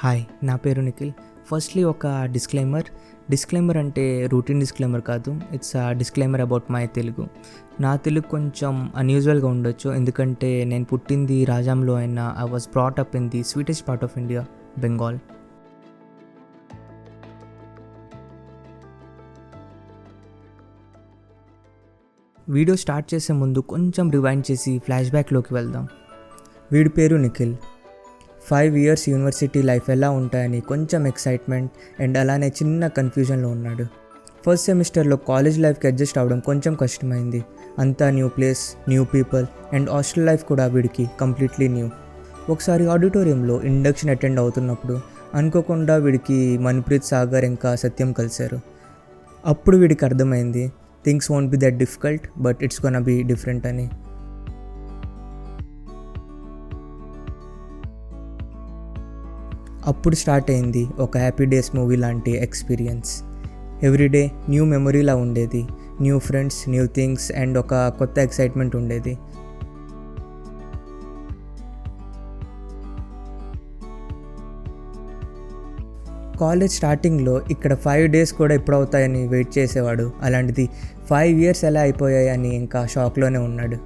Hi, నా పేరు Nikhil. Firstly ఒక డిస్క్లైమర్ అంటే రూటీన్ డిస్క్లైమర్ కాదు. It's disclaimer about my Telugu. నా తెలుగు కొంచెం అన్యూజువల్గా ఉండొచ్చు, ఎందుకంటే నేను పుట్టింది రాజాంలో అయినా I was brought up in the sweetest part of India, Bengal. Video start చేసే ముందు కొంచెం రివైండ్ చేసి ఫ్లాష్ బ్యాక్లోకి వెళ్దాం. వీడి పేరు నిఖిల్. 5 years యూనివర్సిటీ లైఫ్ ఎలా ఉంటాయని కొంచెం ఎక్సైట్మెంట్ అండ్ అలానే చిన్న కన్ఫ్యూజన్లో ఉన్నాడు. ఫస్ట్ సెమిస్టర్లో కాలేజ్ లైఫ్కి అడ్జస్ట్ అవ్వడం కొంచెం కష్టమైంది. అంతా new place, new people and hostel life కూడా వీడికి కంప్లీట్లీ న్యూ. ఒకసారి ఆడిటోరియంలో ఇండక్షన్ అటెండ్ అవుతున్నప్పుడు అనుకోకుండా వీడికి మన్ప్రీత్ సాగర్ ఇంకా సత్యం కలిశారు. అప్పుడు వీడికి అర్థమైంది things won't be that difficult, but it's gonna be different అని. అప్పుడు స్టార్ట్ అయింది ఒక హ్యాపీ డేస్ మూవీ లాంటి ఎక్స్పీరియన్స్. ఎవ్రీడే న్యూ మెమొరీలా ఉండేది. New friends, new things and ఒక కొత్త ఎక్సైట్మెంట్ ఉండేది. కాలేజ్ స్టార్టింగ్లో ఇక్కడ 5 days కూడా ఎప్పుడవుతాయని వెయిట్ చేసేవాడు. అలాంటిది 5 years ఎలా అయిపోయాయని ఇంకా షాక్లోనే ఉన్నాడు.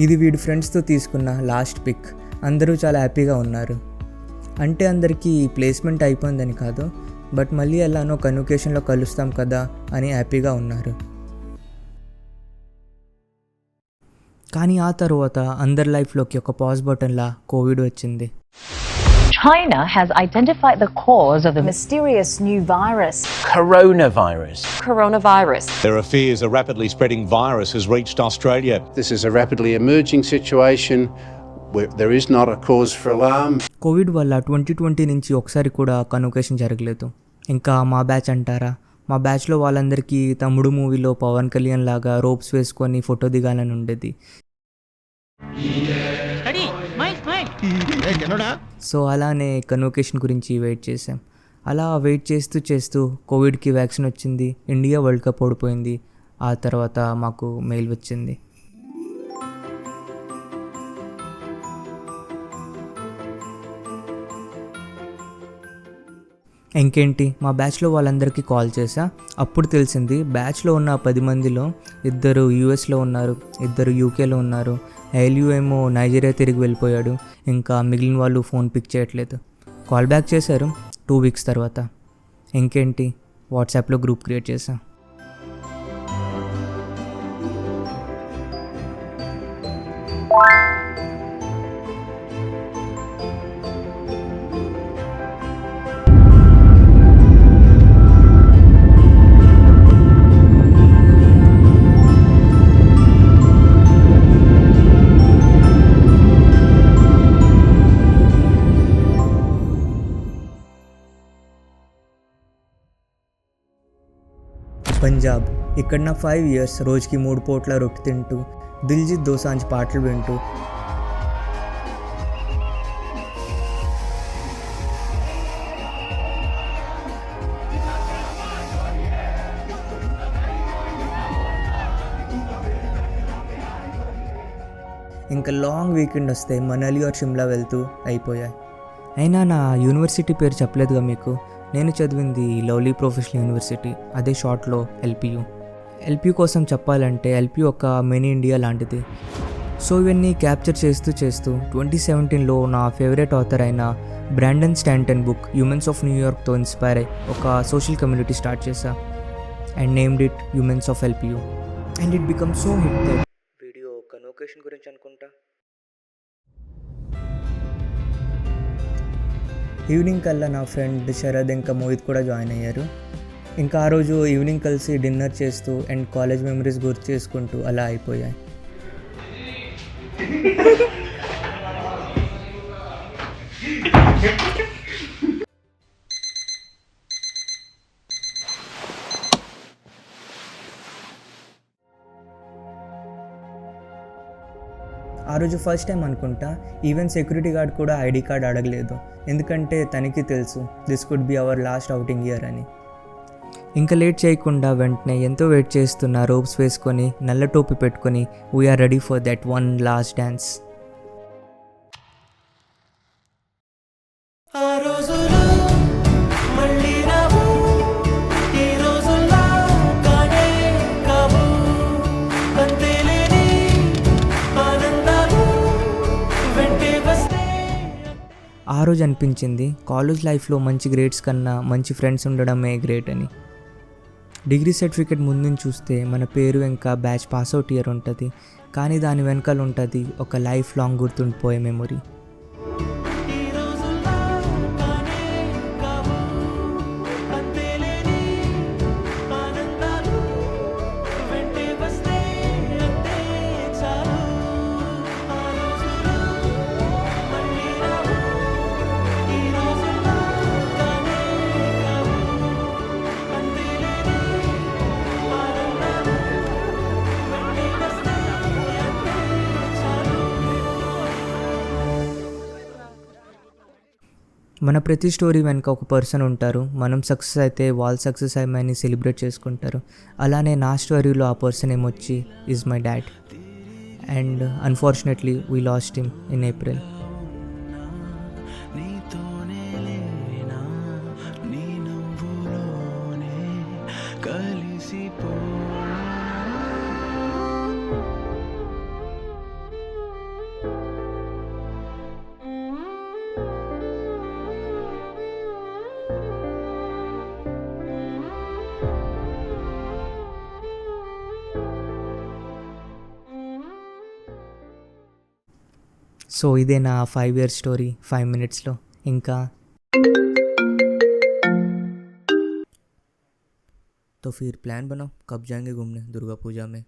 ఇది వీడి ఫ్రెండ్స్తో తీసుకున్న లాస్ట్ పిక్. అందరూ చాలా హ్యాపీగా ఉన్నారు. అంటే అందరికీ ప్లేస్మెంట్ అయిపోయిందని కాదు, బట్ మళ్ళీ ఎలానో కన్వకేషన్లో కలుస్తాం కదా అని హ్యాపీగా ఉన్నారు. కానీ ఆ తర్వాత అందరి లైఫ్లోకి ఒక పాజ్ బటన్లా కోవిడ్ వచ్చింది. China has identified the cause of the mysterious new virus, coronavirus. There are fears a rapidly spreading virus has reached Australia. This is a rapidly emerging situation where there is not a cause for alarm. Covid వల్ల 2020 నుంచి ఒకసారి కూడా convocation జరగలేదు. ఇంకా మా batch అంటారా, మా బ్యాచ్లో వాళ్ళందరికీ తమ్ముడు మూవీలో పవన్ కళ్యాణ్ లాగా రోప్స్ వేసుకొని ఫోటో దిగాలని ఉండేది. సో అలానే కన్వకేషన్ గురించి వెయిట్ చేసాం. అలా వెయిట్ చేస్తూ కోవిడ్కి వ్యాక్సిన్ వచ్చింది. ఇండియా వరల్డ్ కప్ ఓడిపోయింది. ఆ తర్వాత మాకు మెయిల్ వచ్చింది. ఇంకేంటి, మా బ్యాచ్లో వాళ్ళందరికీ కాల్ చేశా. అప్పుడు తెలిసింది బ్యాచ్లో ఉన్న 10 మందిలో 2 యూఎస్లో ఉన్నారు, 2 యూకేలో ఉన్నారు. ఏలియూ ఏమో నైజీరియా తిరిగి వెళ్ళిపోయాడు. ఇంకా మిగిలిన వాళ్ళు ఫోన్ పిక్ చేయట్లేదు. కాల్ బ్యాక్ చేశారు 2 weeks తర్వాత. ఇంకేంటి, వాట్సాప్లో గ్రూప్ క్రియేట్ చేశా. పంజాబ్. ఇక్కడ నా 5 years రోజుకి 3 పూట్ల రొట్టి తింటూ దిల్జిత్ దోసాంజ్ పాటలు వింటూ ఇంకా లాంగ్ వీకెండ్ వస్తే మనాలి ఆర్ షిమ్లా వెళ్తూ అయిపోయాయి. అయినా నా యూనివర్సిటీ పేరు చెప్పలేదుగా మీకు. నేను చదివింది లవ్లీ ప్రొఫెషనల్ యూనివర్సిటీ, అదే షార్ట్లో ఎల్పియు. ఎల్పియు కోసం చెప్పాలంటే ఎల్పియు ఒక మినీ ఇండియా లాంటిది. సో ఇవన్నీ క్యాప్చర్ చేస్తూ 2017లో నా ఫేవరెట్ ఆథర్ అయిన Brandon Stanton book Humans of న్యూయార్క్తో ఇన్స్పైర్ అయ్యి ఒక సోషల్ కమ్యూనిటీ స్టార్ట్ చేశా and named it Humans of LPU. And it become so hit that video convocation గురించి అనుకుంటా. ఈవినింగ్ కల్లా నా ఫ్రెండ్ శరద్ ఇంకా మోహిత్ కూడా జాయిన్ అయ్యారు. ఇంకా ఆ రోజు ఈవినింగ్ కలిసి డిన్నర్ చేస్తూ అండ్ కాలేజ్ మెమరీస్ గుర్తు చేసుకుంటూ అలా అయిపోయాయి. ఆ రోజు ఫస్ట్ టైం అనుకుంటా ఈవెన్ సెక్యూరిటీ గార్డ్ కూడా ఐడి కార్డ్ అడగలేదు, ఎందుకంటే తనకి తెలుసు this could be our last outing year అని. ఇంకా లేట్ చేయకుండా వెంటనే ఎంతో వెయిట్ చేస్తున్న రోప్స్ వేసుకొని నల్ల టోపీ పెట్టుకొని we're ready for that one last dance. ఆ రోజు అనిపించింది కాలేజ్ లైఫ్లో మంచి గ్రేడ్స్ కన్నా మంచి ఫ్రెండ్స్ ఉండడమే గ్రేట్ అని. డిగ్రీ సర్టిఫికేట్ ముందు చూస్తే మన పేరు ఇంకా బ్యాచ్ పాస్అవుట్ ఇయర్ ఉంటుంది, కానీ దాని వెనకాల ఉంటుంది ఒక లైఫ్ లాంగ్ గుర్తుండిపోయే మెమొరీ. మన ప్రతి స్టోరీ వెనుక ఒక పర్సన్ ఉంటారు. మనం సక్సెస్ అయితే వాళ్ళు సక్సెస్ అయ్యమని సెలబ్రేట్ చేసుకుంటారు. అలానే నా స్టోరీలో ఆ పర్సన్ ఏమొచ్చి is my dad. And unfortunately we lost him in April. So ఇదే నా 5 years స్టోరీ 5 minutesలో. ఇంకా तो फिर प्लान बनाओ कब जाएंगे घूमने दुर्गा पूजा में.